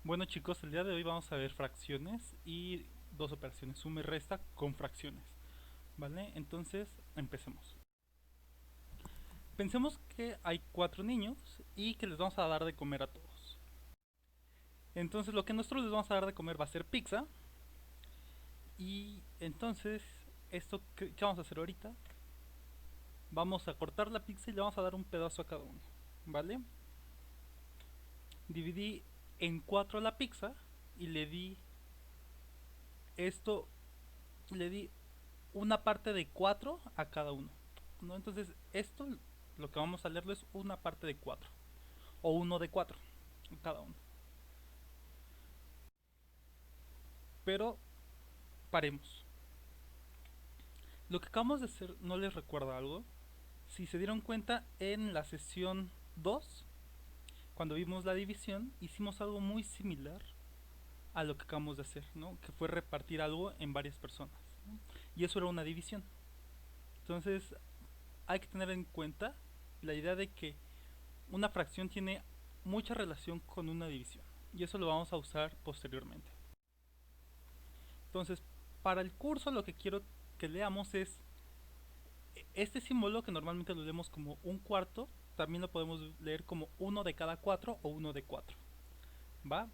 Bueno chicos, el día de hoy vamos a ver fracciones y dos operaciones, suma y resta con fracciones, ¿vale? Entonces, empecemos. Pensemos que hay 4 niños y que les vamos a dar de comer a todos. Entonces, lo que nosotros les vamos a dar de comer va a ser pizza. Y entonces, esto ¿qué vamos a hacer ahorita? Vamos a cortar la pizza y le vamos a dar un pedazo a cada uno, ¿vale? Dividí en 4 la pizza y le di esto, le di una parte de 4 a cada uno, ¿no? Entonces, esto lo que vamos a leerlo es una parte de 4 o uno de 4 cada uno. Pero paremos. Lo que acabamos de hacer no les recuerda algo. Si se dieron cuenta, en la sesión 2, cuando vimos la división, hicimos algo muy similar a lo que acabamos de hacer, ¿no? Que fue repartir algo en varias personas, ¿no? Y eso era una división. Entonces, hay que tener en cuenta la idea de que una fracción tiene mucha relación con una división. Y eso lo vamos a usar posteriormente. Entonces, para el curso lo que quiero que leamos es este símbolo que normalmente lo leemos como un cuarto, también lo podemos leer como uno de cada 4 o uno de 4. ¿Va?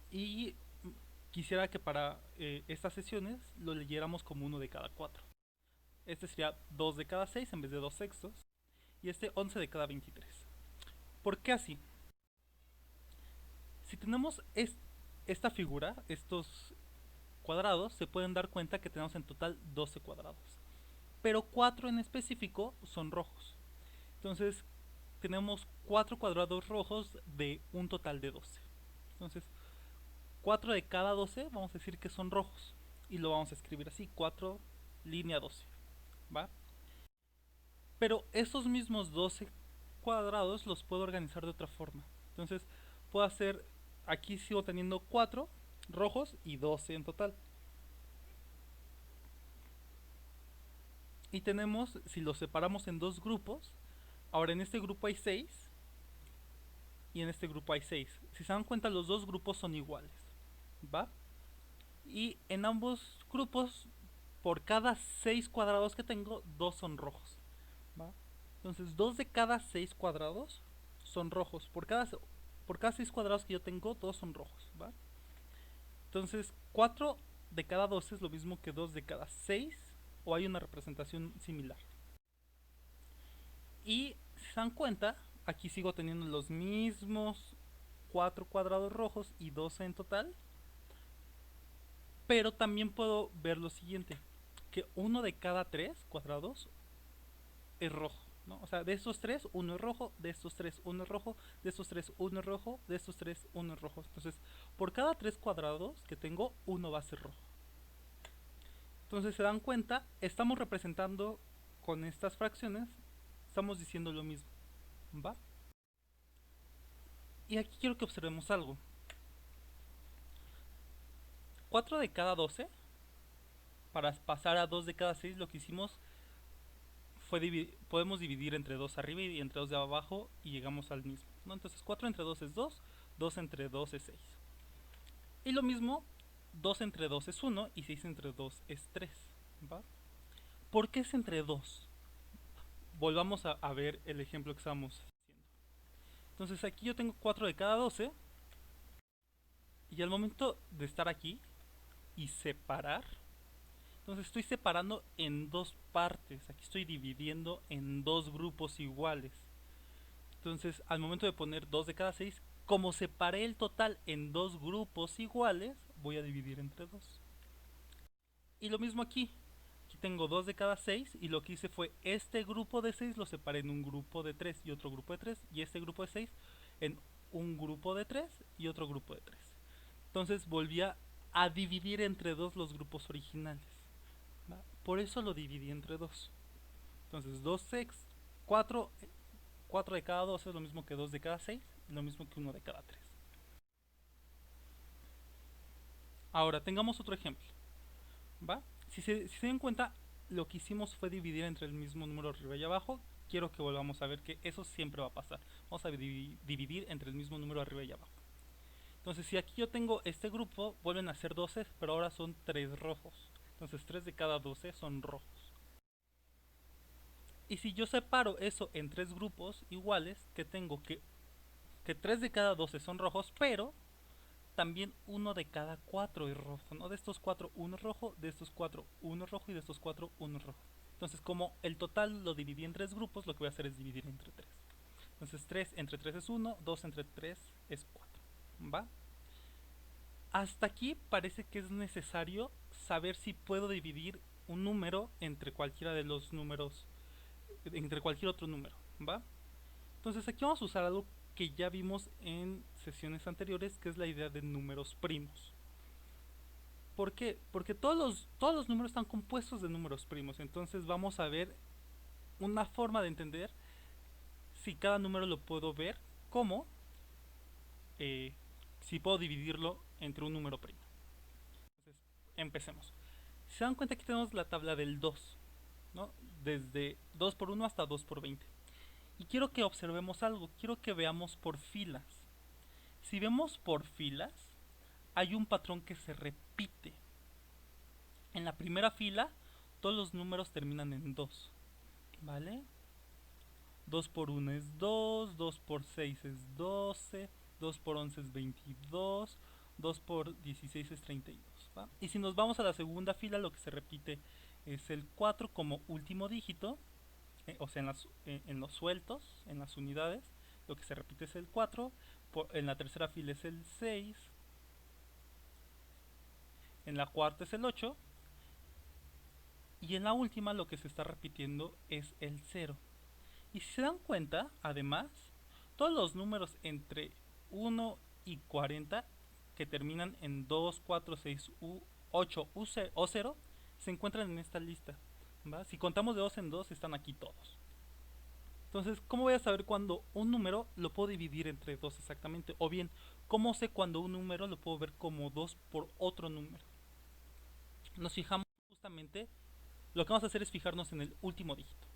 Y quisiera que para estas sesiones lo leyéramos como uno de cada 4. Este sería 2 de cada 6 en vez de 2 sextos. Y este 11 de cada 23. ¿Por qué así? Si tenemos esta figura, estos cuadrados, se pueden dar cuenta que tenemos en total 12 cuadrados. Pero 4 en específico son rojos. Entonces, tenemos 4 cuadrados rojos de un total de 12. Entonces, 4 de cada 12 vamos a decir que son rojos. Y lo vamos a escribir así, 4 línea 12. ¿Va? Pero esos mismos 12 cuadrados los puedo organizar de otra forma. Entonces, puedo hacer, aquí sigo teniendo 4 rojos y 12 en total. Y tenemos, si los separamos en dos grupos, ahora en este grupo hay 6 y en este grupo hay 6. Si se dan cuenta, los dos grupos son iguales, ¿va? Y en ambos grupos, por cada 6 cuadrados que tengo, 2 son rojos, ¿va? Entonces, 2 de cada 6 cuadrados son rojos. Por cada 6 cuadrados que yo tengo, 2 son rojos, ¿va? Entonces, 4 de cada 12 es lo mismo que 2 de cada 6, o hay una representación similar. Y si se dan cuenta, aquí sigo teniendo los mismos 4 cuadrados rojos y 12 en total. Pero también puedo ver lo siguiente, que uno de cada 3 cuadrados es rojo, ¿no? O sea, de estos 3, uno es rojo, de estos 3, uno es rojo, de estos 3, uno es rojo, de estos 3, uno es rojo. Entonces, por cada 3 cuadrados que tengo, uno va a ser rojo. Entonces, se dan cuenta, estamos representando con estas fracciones, estamos diciendo lo mismo, ¿va? Y aquí quiero que observemos algo. 4 de cada 12, para pasar a 2 de cada 6, lo que hicimos fue podemos dividir entre 2 arriba y entre 2 de abajo y llegamos al mismo, ¿no? Entonces 4 entre 2 es 2, 2 entre 2 es 6. Y lo mismo, 2 entre 2 es 1 y 6 entre 2 es 3, ¿va? ¿Por qué es entre 2? Volvamos a ver el ejemplo que estábamos haciendo. Entonces aquí yo tengo 4 de cada 12 y al momento de estar aquí y separar, entonces estoy separando en dos partes. Aquí estoy dividiendo en dos grupos iguales. Entonces, al momento de poner 2 de cada 6, como separé el total en dos grupos iguales, voy a dividir entre 2. Y lo mismo aquí. Aquí tengo 2 de cada 6 y lo que hice fue este grupo de 6 lo separé en un grupo de 3 y otro grupo de 3 y este grupo de 6 en un grupo de 3 y otro grupo de 3. Entonces volvía a dividir entre 2 los grupos originales. ¿Va? Por eso lo dividí entre 2. Entonces 2 6, 4 4 de cada 2 es lo mismo que 2 de cada 6 y lo mismo que uno de cada 3. Ahora, tengamos otro ejemplo, ¿va? Si se dan cuenta, lo que hicimos fue dividir entre el mismo número arriba y abajo. Quiero que volvamos a ver que eso siempre va a pasar. Vamos a dividir entre el mismo número arriba y abajo. Entonces si aquí yo tengo este grupo, vuelven a ser 12, pero ahora son 3 rojos. Entonces 3 de cada 12 son rojos. Y si yo separo eso en 3 grupos iguales, que tengo que 3 de cada 12 son rojos, pero también uno de cada 4 es rojo, ¿no? De estos 4 uno es rojo, de estos 4 uno es rojo y de estos 4 uno es rojo. Entonces como el total lo dividí en 3 grupos, lo que voy a hacer es dividir entre 3. Entonces 3 entre 3 es 1, 2 entre 3 es 4. ¿Va? Hasta aquí parece que es necesario saber si puedo dividir un número entre cualquiera de los números, entre cualquier otro número. ¿Va? Entonces aquí vamos a usar algo que ya vimos en sesiones anteriores, que es la idea de números primos. ¿Por qué? Porque todos los números están compuestos de números primos. Entonces vamos a ver una forma de entender si cada número lo puedo ver como eh, si puedo dividirlo entre un número primo. Entonces, empecemos. Si se dan cuenta, aquí tenemos la tabla del 2, ¿no? Desde 2 por 1 hasta 2 por 20. Y quiero que observemos algo, quiero que veamos por filas. Si vemos por filas, hay un patrón que se repite. En la primera fila, todos los números terminan en 2, ¿vale? 2 por 1 es 2, 2 por 6 es 12, 2 por 11 es 22, 2 por 16 es 32, ¿va? Y si nos vamos a la segunda fila, lo que se repite es el 4 como último dígito, o sea, en los sueltos, en las unidades, lo que se repite es el 4, en la tercera fila es el 6, en la cuarta es el 8, y en la última lo que se está repitiendo es el 0. Y si se dan cuenta, además, todos los números entre 1 y 40 que terminan en 2, 4, 6, 8 o 0 se encuentran en esta lista. ¿Va? Si contamos de 2 en 2 están aquí todos. Entonces, ¿cómo voy a saber cuando un número lo puedo dividir entre 2 exactamente? O bien, ¿cómo sé cuando un número lo puedo ver como 2 por otro número? Nos fijamos justamente, lo que vamos a hacer es fijarnos en el último dígito.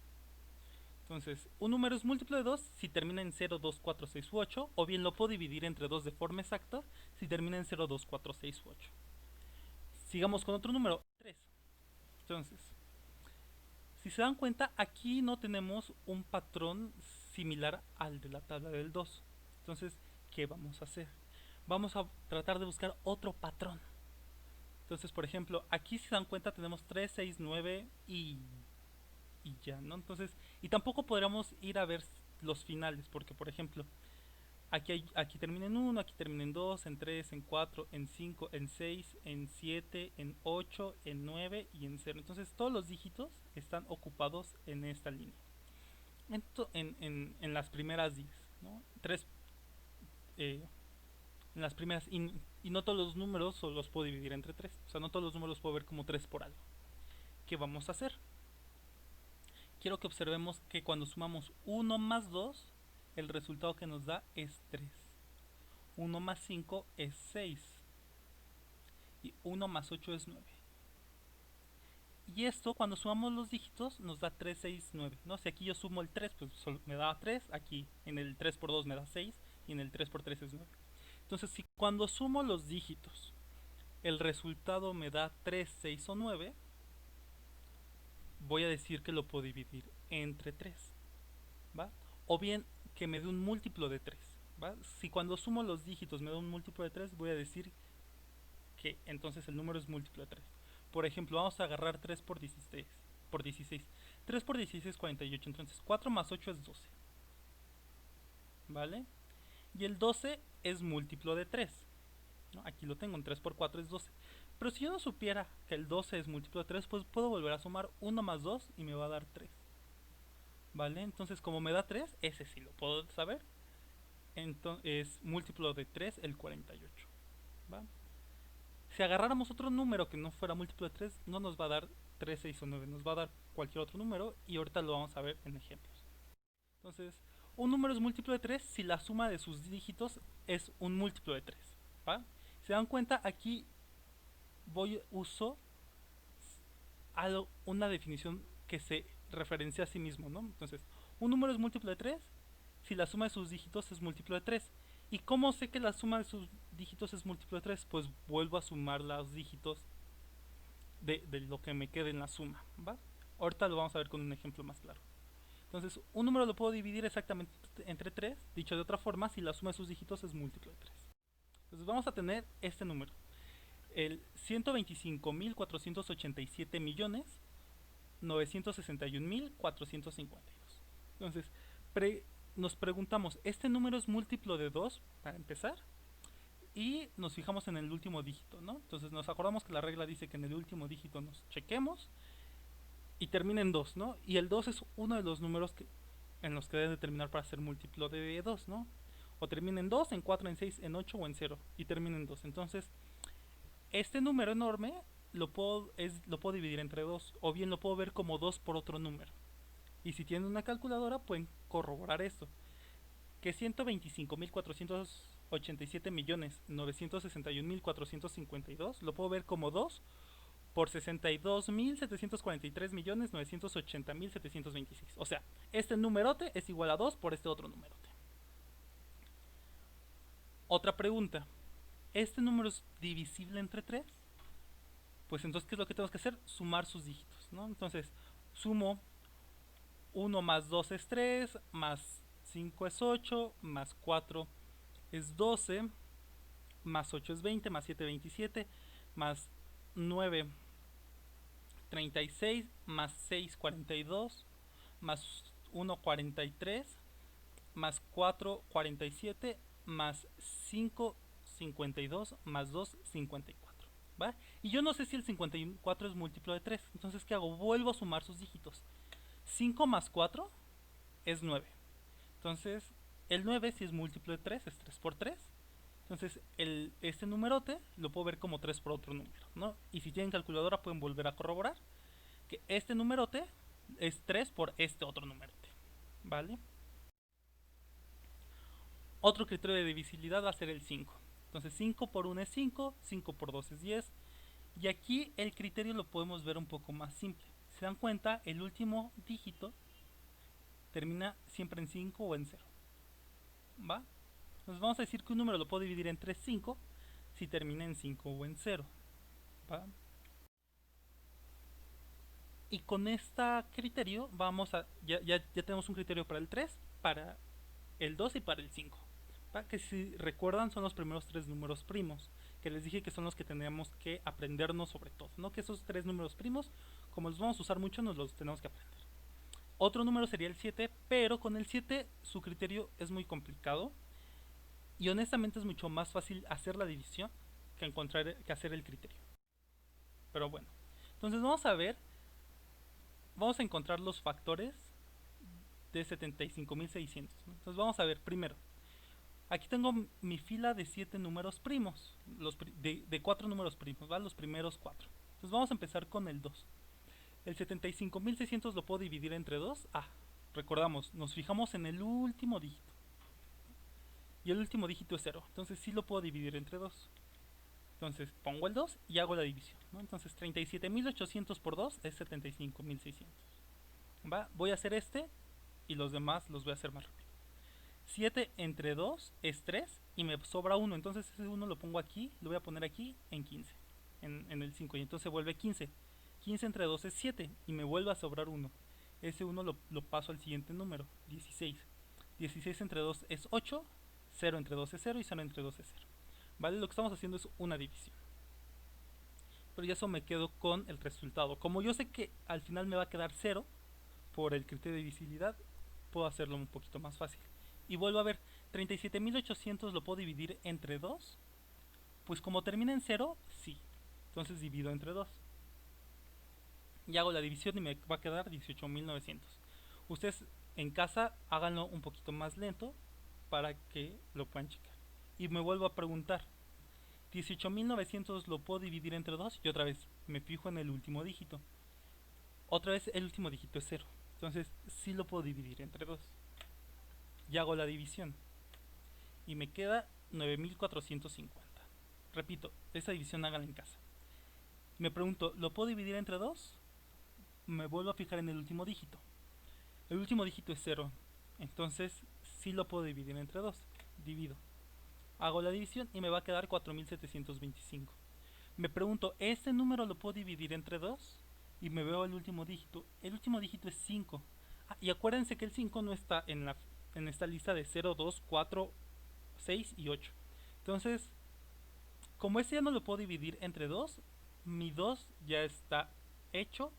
Entonces, un número es múltiplo de 2 si termina en 0, 2, 4, 6 u 8, o bien lo puedo dividir entre 2 de forma exacta si termina en 0, 2, 4, 6 u 8. Sigamos con otro número, 3. Entonces, si se dan cuenta, aquí no tenemos un patrón similar al de la tabla del 2. Entonces, ¿qué vamos a hacer? Vamos a tratar de buscar otro patrón. Entonces, por ejemplo, aquí si se dan cuenta tenemos 3, 6, 9 y ya, ¿no? Entonces, y tampoco podríamos ir a ver los finales, porque por ejemplo, aquí termina en 1, aquí termina en 2, en 3, en 4, en 5, en 6, en 7, en 8, en 9 y en 0. Entonces todos los dígitos están ocupados en esta línea. En las primeras 10, ¿no? 3, en las primeras, y no todos los números los puedo dividir entre 3. O sea, no todos los números los puedo ver como 3 por algo. ¿Qué vamos a hacer? Quiero que observemos que cuando sumamos 1 más 2, el resultado que nos da es 3. 1 más 5 es 6. Y 1 más 8 es 9. Y esto, cuando sumamos los dígitos, nos da 3, 6, 9, ¿no? Si aquí yo sumo el 3, pues me da 3. Aquí en el 3 por 2 me da 6. Y en el 3 por 3 es 9. Entonces, si cuando sumo los dígitos, el resultado me da 3, 6 o 9, voy a decir que lo puedo dividir entre 3, ¿va? O bien que me dé un múltiplo de 3, ¿va? Si cuando sumo los dígitos me da un múltiplo de 3, voy a decir que entonces el número es múltiplo de 3. Por ejemplo, vamos a agarrar 3 por 16. 3 por 16 es 48, entonces 4 más 8 es 12. ¿Vale? Y el 12 es múltiplo de 3. ¿No? Aquí lo tengo, en 3 por 4 es 12. Pero si yo no supiera que el 12 es múltiplo de 3, pues puedo volver a sumar 1 más 2 y me va a dar 3. ¿Vale? Entonces, como me da 3, ese sí lo puedo saber. Entonces, es múltiplo de 3 el 48. ¿Va? Si agarráramos otro número que no fuera múltiplo de 3, no nos va a dar 3, 6 o 9, nos va a dar cualquier otro número y ahorita lo vamos a ver en ejemplos. Entonces, un número es múltiplo de 3 si la suma de sus dígitos es un múltiplo de 3. ¿Va? Si se dan cuenta, aquí uso una definición que se referencia a sí mismo, ¿no? Entonces, un número es múltiplo de 3 si la suma de sus dígitos es múltiplo de 3. ¿Y cómo sé que la suma de sus dígitos es múltiplo de 3? Pues vuelvo a sumar los dígitos de lo que me quede en la suma, ¿va? Ahorita lo vamos a ver con un ejemplo más claro. Entonces, un número lo puedo dividir exactamente entre 3, dicho de otra forma, si la suma de sus dígitos es múltiplo de 3. Entonces vamos a tener este número, el 125.487.961.452. Entonces, nos preguntamos, ¿este número es múltiplo de 2 para empezar? Y nos fijamos en el último dígito, ¿no? Entonces nos acordamos que la regla dice que en el último dígito nos chequemos y termina en 2, ¿no? Y el 2 es uno de los números en los que deben determinar para ser múltiplo de 2, ¿no? O termina en 2, en 4, en 6, en 8 o en 0 y termina en 2. Entonces, este número enorme lo puedo dividir entre 2 o bien lo puedo ver como 2 por otro número. Y si tienen una calculadora pueden corroborar esto, que 125.487.961.452 lo puedo ver como 2 por 62.743.980.726. O sea, este numerote es igual a 2 por este otro numerote. Otra pregunta, ¿este número es divisible entre 3? Pues entonces, ¿qué es lo que tenemos que hacer? Sumar sus dígitos, ¿no? Entonces, sumo 1 más 2 es 3, más 5 es 8, más 4 es 12, más 8 es 20, más 7 27, más 9 36, más 6 42, más 1 43, más 4 47, más 5 52, más 2 54. ¿Va? Y yo no sé si el 54 es múltiplo de 3. Entonces, ¿qué hago? Vuelvo a sumar sus dígitos. 5 más 4 es 9. Entonces, el 9 si es múltiplo de 3, es 3 por 3. Entonces, este numerote lo puedo ver como 3 por otro número, ¿no? Y si tienen calculadora pueden volver a corroborar que este numerote es 3 por este otro numerote, ¿vale? Otro criterio de divisibilidad va a ser el 5. Entonces 5 por 1 es 5, 5 por 2 es 10. Y aquí el criterio lo podemos ver un poco más simple. Si se dan cuenta, el último dígito termina siempre en 5 o en 0. ¿Va? Entonces vamos a decir que un número lo puedo dividir entre 5 si termina en 5 o en 0. ¿Va? Y con este criterio vamos a... Ya tenemos un criterio para el 3, para el 2 y para el 5. Que si recuerdan son los primeros 3 números primos, que les dije que son los que tenemos que aprendernos sobre todo, ¿no? Que esos 3 números primos, como los vamos a usar mucho, nos los tenemos que aprender. Otro número sería el 7, pero con el 7 su criterio es muy complicado y honestamente es mucho más fácil hacer la división que hacer el criterio. Pero bueno, entonces vamos a encontrar los factores de 75.600, ¿no? Entonces vamos a ver primero. Aquí tengo mi fila de 7 números primos, de 4 números primos, ¿vale? Los primeros 4. Entonces vamos a empezar con el 2. El 75.600 lo puedo dividir entre 2. Recordamos, nos fijamos en el último dígito. Y el último dígito es 0. Entonces sí lo puedo dividir entre 2. Entonces pongo el 2 y hago la división, ¿no? Entonces 37.800 por 2 es 75.600. ¿Va? Voy a hacer este y los demás los voy a hacer más rápido. 7 entre 2 es 3 y me sobra 1. Entonces ese 1 lo pongo aquí, lo voy a poner aquí en 15, en el 5. Y entonces vuelve 15. 15 entre 2 es 7 y me vuelve a sobrar 1. Ese 1 lo paso al siguiente número, 16. 16 entre 2 es 8, 0 entre 2 es 0 y 0 entre 2 es 0. ¿Vale? Lo que estamos haciendo es una división. Pero ya eso me quedo con el resultado. Como yo sé que al final me va a quedar 0 por el criterio de divisibilidad, puedo hacerlo un poquito más fácil. Y vuelvo a ver, 37.800 lo puedo dividir entre 2. Pues como termina en 0, sí. Entonces divido entre 2. Y hago la división y me va a quedar 18.900. Ustedes en casa háganlo un poquito más lento para que lo puedan checar. Y me vuelvo a preguntar, 18.900 lo puedo dividir entre 2. Y otra vez me fijo en el último dígito. Otra vez el último dígito es 0. Entonces sí lo puedo dividir entre 2. Y hago la división. Y me queda 9.450. Repito, esa división háganla en casa. Me pregunto, ¿lo puedo dividir entre 2? Me vuelvo a fijar en el último dígito. El último dígito es 0. Entonces sí lo puedo dividir entre 2. Divido. Hago la división y me va a quedar 4725. Me pregunto, ¿este número lo puedo dividir entre 2? Y me veo el último dígito. El último dígito es 5. Y acuérdense que el 5 no está en esta lista de 0, 2, 4, 6 y 8. Entonces, como este ya no lo puedo dividir entre 2, mi 2 ya está hecho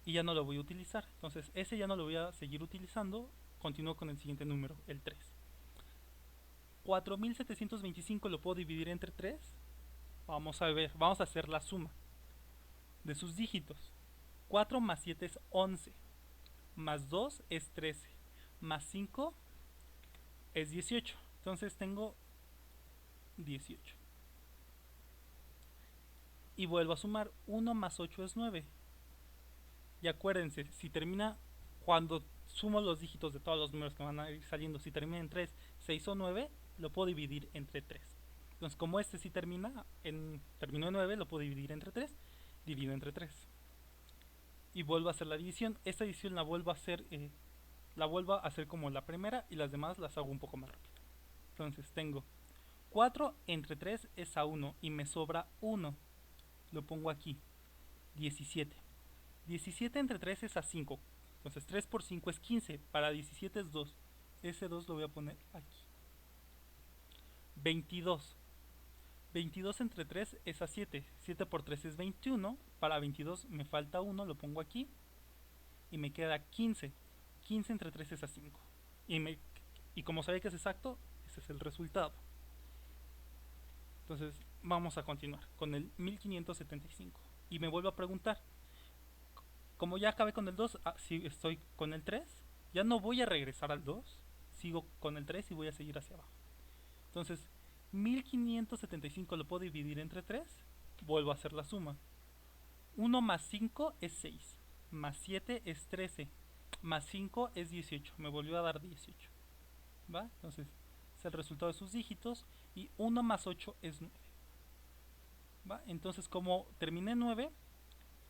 y ya no lo voy a utilizar. Entonces, ese ya no lo voy a seguir utilizando. Continúo con el siguiente número, el 3. 4725 lo puedo dividir entre 3. Vamos a ver, vamos a hacer la suma de sus dígitos. 4 más 7 es 11, más 2 es 13, más 5 es 18. Entonces tengo 18. Y vuelvo a sumar, 1 más 8 es 9. Y acuérdense, si termina, cuando sumo los dígitos de todos los números que van a ir saliendo, si termina en 3, 6 o 9, lo puedo dividir entre 3. Entonces, como este sí terminó en 9, lo puedo dividir entre 3, divido entre 3. Y vuelvo a hacer la división. Esta división la vuelvo a hacer como la primera y las demás las hago un poco más rápido. Entonces tengo 4 entre 3 es a 1 y me sobra 1. Lo pongo aquí. 17. 17 entre 3 es a 5. Entonces 3 por 5 es 15. Para 17 es 2. Ese 2 lo voy a poner aquí. 22. 22 entre 3 es a 7. 7 por 3 es 21. Para 22 me falta 1. Lo pongo aquí. Y me queda 15. 15 entre 3 es a 5. Y como sabía que es exacto, ese es el resultado. Entonces vamos a continuar con el 1575. Y me vuelvo a preguntar, como ya acabé con el 2, si estoy con el 3, ya no voy a regresar al 2, sigo con el 3 y voy a seguir hacia abajo. Entonces 1575 lo puedo dividir entre 3, vuelvo a hacer la suma. 1 más 5 es 6, más 7 es 13, más 5 es 18, me volvió a dar 18. ¿Va? Entonces es el resultado de sus dígitos y 1 más 8 es 9. ¿Va? Entonces como terminé 9,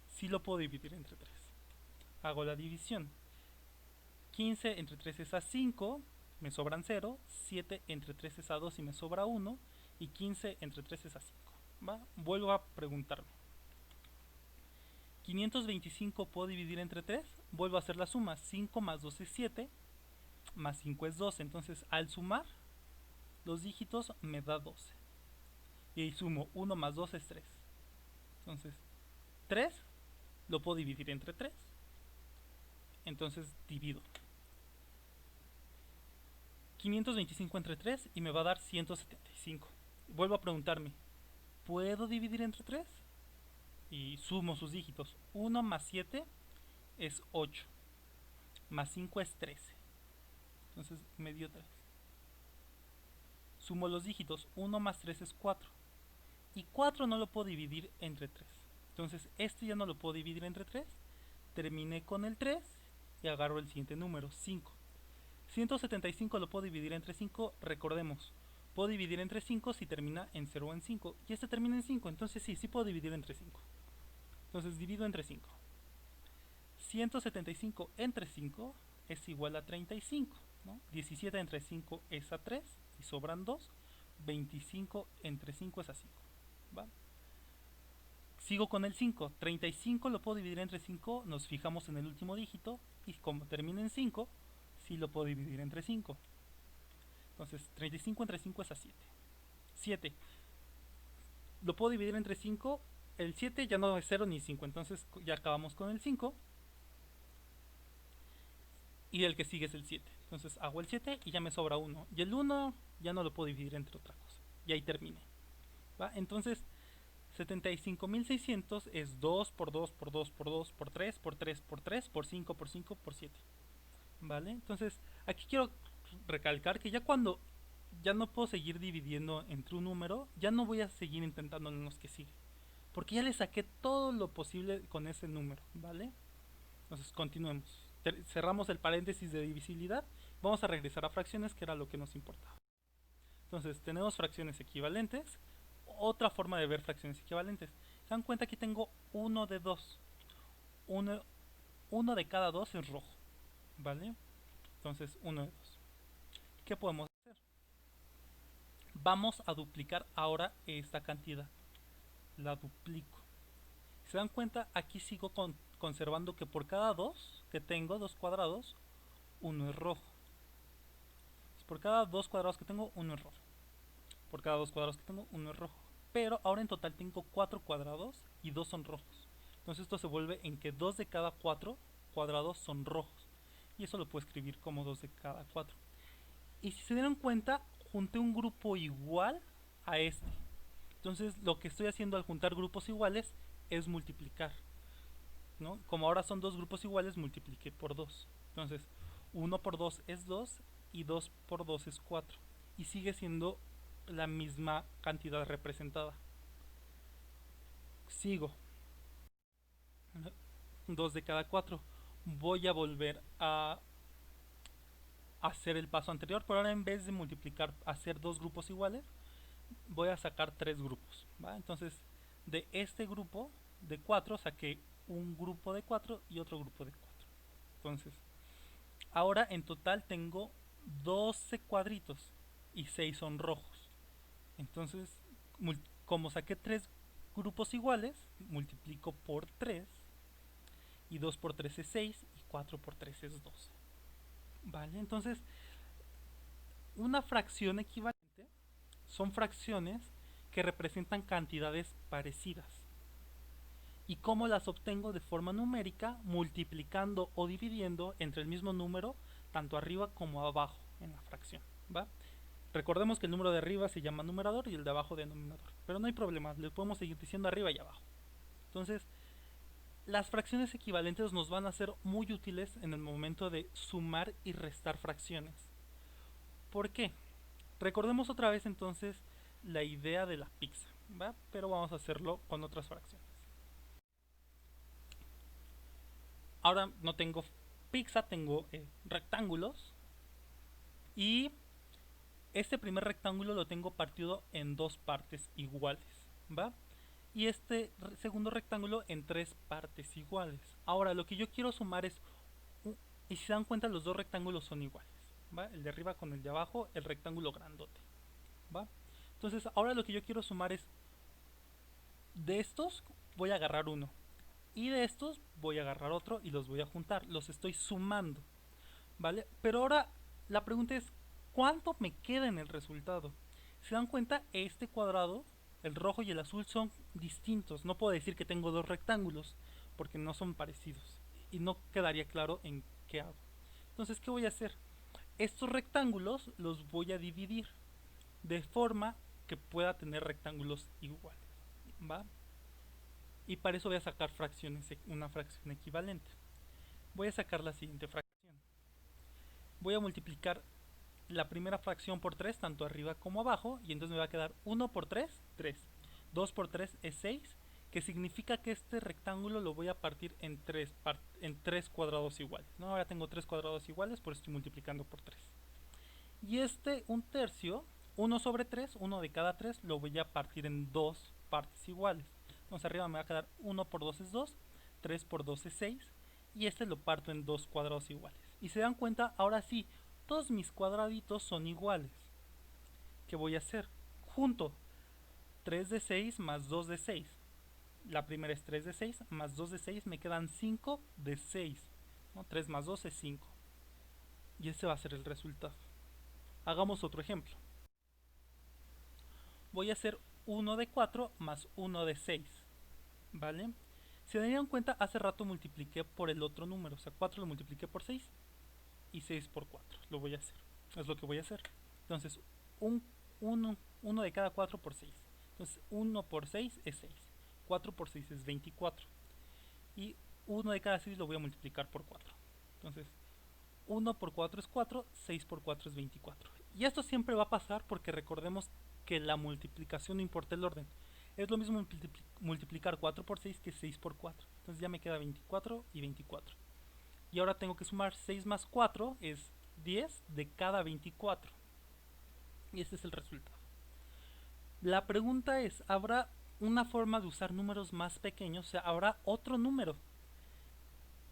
sí lo puedo dividir entre 3. Hago la división. 15 entre 3 es a 5, me sobran 0. 7 entre 3 es a 2 y me sobra 1. Y 15 entre 3 es a 5. ¿Va? Vuelvo a preguntarme. 525 puedo dividir entre 3. Vuelvo a hacer la suma. 5 más 2 es 7. Más 5 es 12. Entonces al sumar los dígitos me da 12. Y ahí sumo 1 más 2 es 3. Entonces 3 lo puedo dividir entre 3. Entonces divido 525 entre 3 y me va a dar 175. Vuelvo a preguntarme, ¿puedo dividir entre 3? Y sumo sus dígitos. 1 más 7 es 8. Más 5 es 13. Entonces me dio 3. Sumo los dígitos. 1 más 3 es 4. Y 4 no lo puedo dividir entre 3. Entonces este ya no lo puedo dividir entre 3. Terminé con el 3 y agarro el siguiente número, 5. 175 lo puedo dividir entre 5, recordemos, puedo dividir entre 5 si termina en 0 o en 5, y este termina en 5, entonces sí puedo dividir entre 5. Entonces divido entre 5. 175 entre 5 es igual a 35, ¿no? 17 entre 5 es a 3 y sobran 2. 25 entre 5 es a 5. ¿Va? Sigo con el 5. 35 lo puedo dividir entre 5, nos fijamos en el último dígito, y como termina en 5, sí lo puedo dividir entre 5. Entonces 35 entre 5 es a 7. 7. Lo puedo dividir entre 5. El 7 ya no es 0 ni 5. Entonces ya acabamos con el 5. Y el que sigue es el 7. Entonces hago el 7 y ya me sobra 1. Y el 1 ya no lo puedo dividir entre otra cosa. Y ahí terminé. ¿Va? Entonces 75.600 es 2 por 2 por 2 por 2 por 3 por 3 por 3 por 5 por 5 por 7. ¿Vale? Entonces aquí quiero recalcar que ya cuando ya no puedo seguir dividiendo entre un número, ya no voy a seguir intentando en los que sigue, porque ya le saqué todo lo posible con ese número, ¿vale? Entonces continuemos. Cerramos el paréntesis de divisibilidad. Vamos a regresar a fracciones, que era lo que nos importaba. Entonces tenemos fracciones equivalentes. Otra forma de ver fracciones equivalentes. Se dan cuenta que tengo uno de dos. Uno de cada dos es rojo, ¿vale? Entonces uno de dos. ¿Qué podemos hacer? Vamos a duplicar ahora esta cantidad. La duplico. Si se dan cuenta, aquí sigo conservando que por cada 2 que tengo, 2 cuadrados, uno es rojo. Por cada 2 cuadrados que tengo, uno es rojo. Por cada 2 cuadrados que tengo, uno es rojo. Pero ahora en total tengo 4 cuadrados y 2 son rojos. Entonces esto se vuelve en que 2 de cada 4 cuadrados son rojos. Y eso lo puedo escribir como 2 de cada 4. Y si se dieron cuenta, junté un grupo igual a este. Entonces lo que estoy haciendo al juntar grupos iguales es multiplicar, ¿no? Como ahora son dos grupos iguales, multipliqué por 2. Entonces 1 por 2 es 2 y 2 por 2 es 4. Y sigue siendo la misma cantidad representada. Sigo. 2 de cada 4. Voy a volver a hacer el paso anterior, pero ahora en vez de multiplicar, hacer dos grupos iguales, voy a sacar tres grupos, ¿va? Entonces, de este grupo de 4 saqué un grupo de 4 y otro grupo de 4. Entonces, ahora en total tengo 12 cuadritos y 6 son rojos. Entonces, como saqué tres grupos iguales, multiplico por 3 y 2 por 3 es 6 y 4 por 3 es 12. ¿Vale? Entonces, una fracción equivalente son fracciones que representan cantidades parecidas. ¿Y cómo las obtengo? De forma numérica, multiplicando o dividiendo entre el mismo número, tanto arriba como abajo en la fracción, ¿va? Recordemos que el número de arriba se llama numerador y el de abajo denominador, pero no hay problema, le podemos seguir diciendo arriba y abajo. Entonces, las fracciones equivalentes nos van a ser muy útiles en el momento de sumar y restar fracciones. ¿Por qué? Recordemos otra vez entonces la idea de la pizza, ¿va? Pero vamos a hacerlo con otras fracciones. Ahora no tengo pizza, tengo rectángulos. Y este primer rectángulo lo tengo partido en dos partes iguales, ¿va? Y este segundo rectángulo en tres partes iguales. Ahora lo que yo quiero sumar es, y si se dan cuenta los dos rectángulos son iguales, ¿va? El de arriba con el de abajo, el rectángulo grandote, ¿va? Entonces ahora lo que yo quiero sumar es, de estos voy a agarrar uno, y de estos voy a agarrar otro y los voy a juntar, los estoy sumando, ¿vale? Pero ahora la pregunta es, ¿cuánto me queda en el resultado? Si se dan cuenta, este cuadrado, el rojo y el azul son distintos. No puedo decir que tengo dos rectángulos porque no son parecidos y no quedaría claro en qué hago. Entonces, ¿qué voy a hacer? Estos rectángulos los voy a dividir de forma que pueda tener rectángulos iguales, ¿va? Y para eso voy a sacar fracciones, una fracción equivalente. Voy a sacar la siguiente fracción. Voy a multiplicar la primera fracción por 3, tanto arriba como abajo, y entonces me va a quedar 1 por 3, 3. 2 por 3 es 6, que significa que este rectángulo lo voy a partir en tres cuadrados iguales, ¿no? Ahora tengo 3 cuadrados iguales, por eso estoy multiplicando por 3. Y este, un tercio, 1 sobre 3, 1 de cada 3, lo voy a partir en dos partes iguales. Entonces arriba me va a quedar 1 por 2 es 2, 3 por 2 es 6, y este lo parto en dos cuadrados iguales. Y se dan cuenta, ahora sí, todos mis cuadraditos son iguales. ¿Qué voy a hacer? Junto 3 de 6 más 2 de 6. La primera es 3 de 6 más 2 de 6, me quedan 5 de 6, ¿no? 3 más 2 es 5. Y ese va a ser el resultado. Hagamos otro ejemplo. Voy a hacer 1 de 4 más 1 de 6, ¿vale? Si se dieron cuenta, hace rato multipliqué por el otro número, o sea, 4 lo multipliqué por 6 y 6 por 4. Lo voy a hacer, es lo que voy a hacer. Entonces, 1 de cada 4 por 6. Entonces, 1 por 6 es 6. 4 por 6 es 24. Y 1 de cada 6 lo voy a multiplicar por 4. Entonces, 1 por 4 es 4, 6 por 4 es 24. Y esto siempre va a pasar porque recordemos que la multiplicación no importa el orden. Es lo mismo multiplicar 4 por 6 que 6 por 4. Entonces ya me queda 24 y 24. Y ahora tengo que sumar 6 más 4 es 10 de cada 24. Y este es el resultado. La pregunta es, ¿habrá una forma de usar números más pequeños? O sea, ¿habrá otro número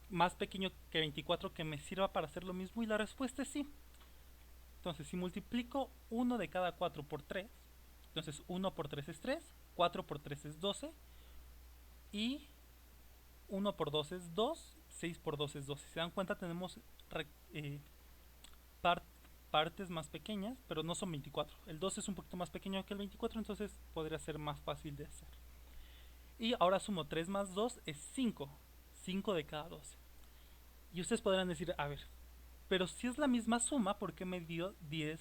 más pequeño que 24 que me sirva para hacer lo mismo? Y la respuesta es sí. Entonces, si multiplico 1 de cada 4 por 3, entonces 1 por 3 es 3, 4 por 3 es 12, y 1 por 2 es 2, 6 por 2 es 12. Si se dan cuenta, tenemos eh, par partes más pequeñas, pero no son 24. El 12 es un poquito más pequeño que el 24, entonces podría ser más fácil de hacer. Y ahora sumo 3 más 2 es 5. 5 de cada 12. Y ustedes podrán decir, a ver, pero si es la misma suma, ¿por qué me dio 10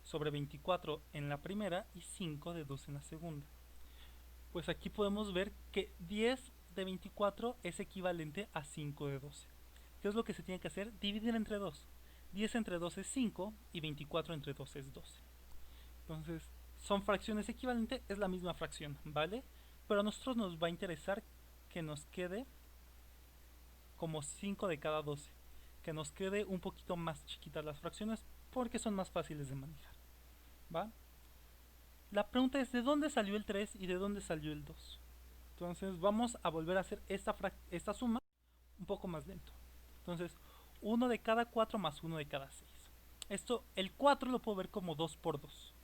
sobre 24 en la primera y 5 de 2 en la segunda? Pues aquí podemos ver que 10 de 24 es equivalente a 5 de 12. ¿Qué es lo que se tiene que hacer? Dividir entre 2. 10 entre 2 es 5 y 24 entre 2 es 12. Entonces, son fracciones equivalentes, es la misma fracción, ¿vale? Pero a nosotros nos va a interesar que nos quede como 5 de cada 12. Que nos quede un poquito más chiquitas las fracciones porque son más fáciles de manejar, ¿va? La pregunta es, ¿de dónde salió el 3 y de dónde salió el 2? Entonces vamos a volver a hacer esta suma un poco más lento. Entonces, 1 de cada 4 más 1 de cada 6. Esto, el 4 lo puedo ver como 2 por 2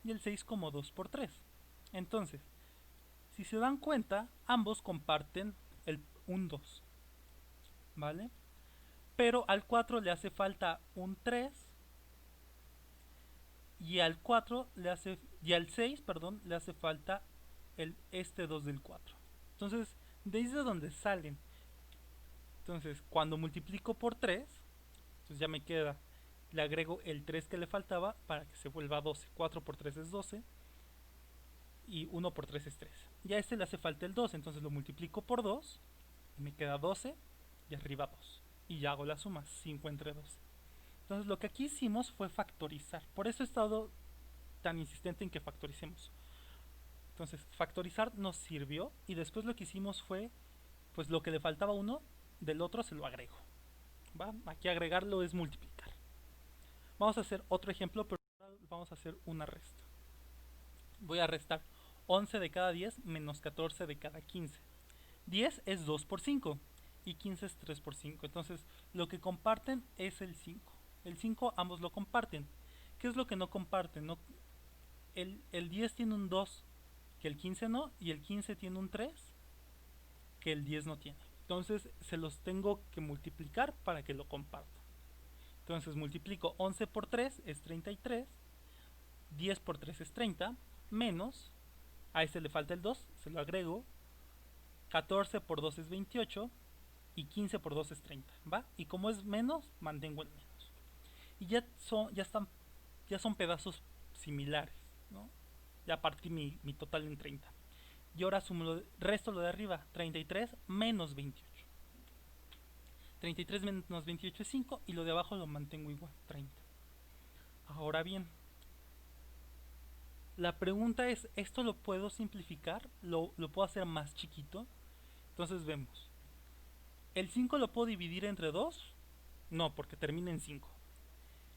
y el 6 como 2 por 3. Entonces, si se dan cuenta, ambos comparten un 2, ¿vale? Pero al 4 le hace falta un 3 y al 6, perdón, le hace falta este 2 del 4. Entonces, de ahí es de donde salen. Entonces, cuando multiplico por 3, entonces ya me queda, le agrego el 3 que le faltaba para que se vuelva 12. 4 por 3 es 12 y 1 por 3 es 3. Y a este le hace falta el 2, entonces lo multiplico por 2 y me queda 12 y arriba 2. Y ya hago la suma, 5 entre 12. Entonces lo que aquí hicimos fue factorizar. Por eso he estado tan insistente en que factoricemos. Entonces, factorizar nos sirvió y después lo que hicimos fue, pues lo que le faltaba a uno, del otro se lo agrego. ¿Va? Aquí agregarlo es multiplicar. Vamos a hacer otro ejemplo, pero ahora vamos a hacer una resta. Voy a restar 11 de cada 10 menos 14 de cada 15. 10 es 2 por 5 y 15 es 3 por 5. Entonces, lo que comparten es el 5. El 5 ambos lo comparten. ¿Qué es lo que no comparten? No, el 10 tiene un 2 que el 15 no, y el 15 tiene un 3 que el 10 no tiene. Entonces se los tengo que multiplicar para que lo compartan. Entonces multiplico 11 por 3 es 33, 10 por 3 es 30, menos, a ese le falta el 2, se lo agrego, 14 por 2 es 28 y 15 por 2 es 30, ¿va? Y como es menos, mantengo el menos. Y ya son pedazos similares, ¿no? Ya partí mi total en 30. Y ahora sumo resto lo de arriba, 33 menos 28. 33 menos 28 es 5 y lo de abajo lo mantengo igual, 30. Ahora bien, la pregunta es, ¿esto lo puedo simplificar? ¿Lo puedo hacer más chiquito? Entonces vemos. ¿El 5 lo puedo dividir entre 2? No, porque termina en 5.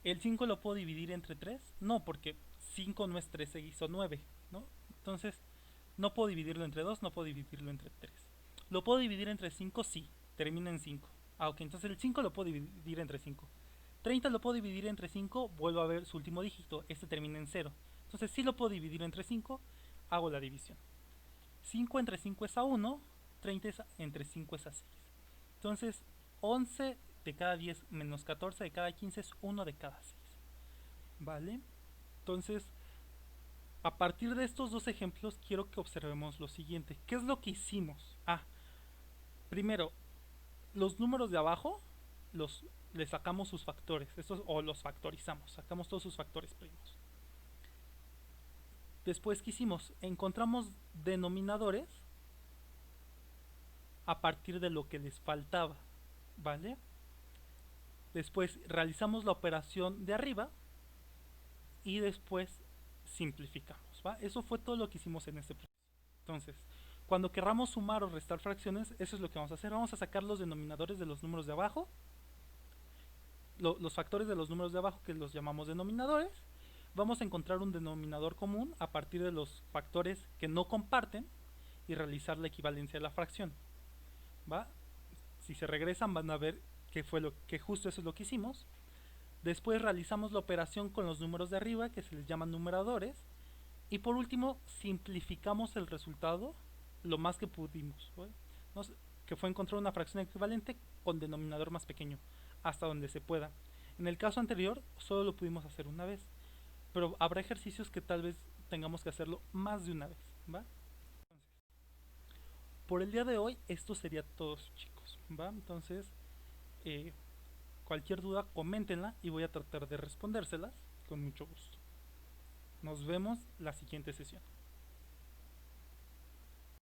¿El 5 lo puedo dividir entre 3? No, porque 5 no es 3 seguido 9, ¿no? Entonces, no puedo dividirlo entre 2, no puedo dividirlo entre 3. ¿Lo puedo dividir entre 5? Sí, termina en 5. Ah, ok, entonces el 5 lo puedo dividir entre 5. 30 lo puedo dividir entre 5, vuelvo a ver su último dígito, este termina en 0. Entonces sí lo puedo dividir entre 5, hago la división. 5 entre 5 es a 1, 30 entre 5 es a 6. Entonces 11 de cada 10 menos 14 de cada 15 es 1 de cada 6. ¿Vale? Entonces, a partir de estos dos ejemplos quiero que observemos lo siguiente. ¿Qué es lo que hicimos? Primero, los números de abajo le sacamos sus factores, o los factorizamos, sacamos todos sus factores primos. Después, ¿qué hicimos? Encontramos denominadores a partir de lo que les faltaba, ¿vale? Después realizamos la operación de arriba y después simplificamos, ¿va? Eso fue todo lo que hicimos en este proceso. Entonces, cuando querramos sumar o restar fracciones, eso es lo que vamos a hacer. Vamos a sacar los denominadores de los números de abajo, los factores de los números de abajo, que los llamamos denominadores. Vamos a encontrar un denominador común a partir de los factores que no comparten y realizar la equivalencia de la fracción, ¿va? Si se regresan van a ver que justo eso es lo que hicimos. Después realizamos la operación con los números de arriba, que se les llaman numeradores. Y por último, simplificamos el resultado lo más que pudimos, ¿vale? No sé, que fue encontrar una fracción equivalente con denominador más pequeño, hasta donde se pueda. En el caso anterior, solo lo pudimos hacer una vez, pero habrá ejercicios que tal vez tengamos que hacerlo más de una vez, ¿va? Por el día de hoy, esto sería todo, chicos, ¿va? Entonces, eh, cualquier duda, coméntenla y voy a tratar de respondérselas con mucho gusto. Nos vemos la siguiente sesión.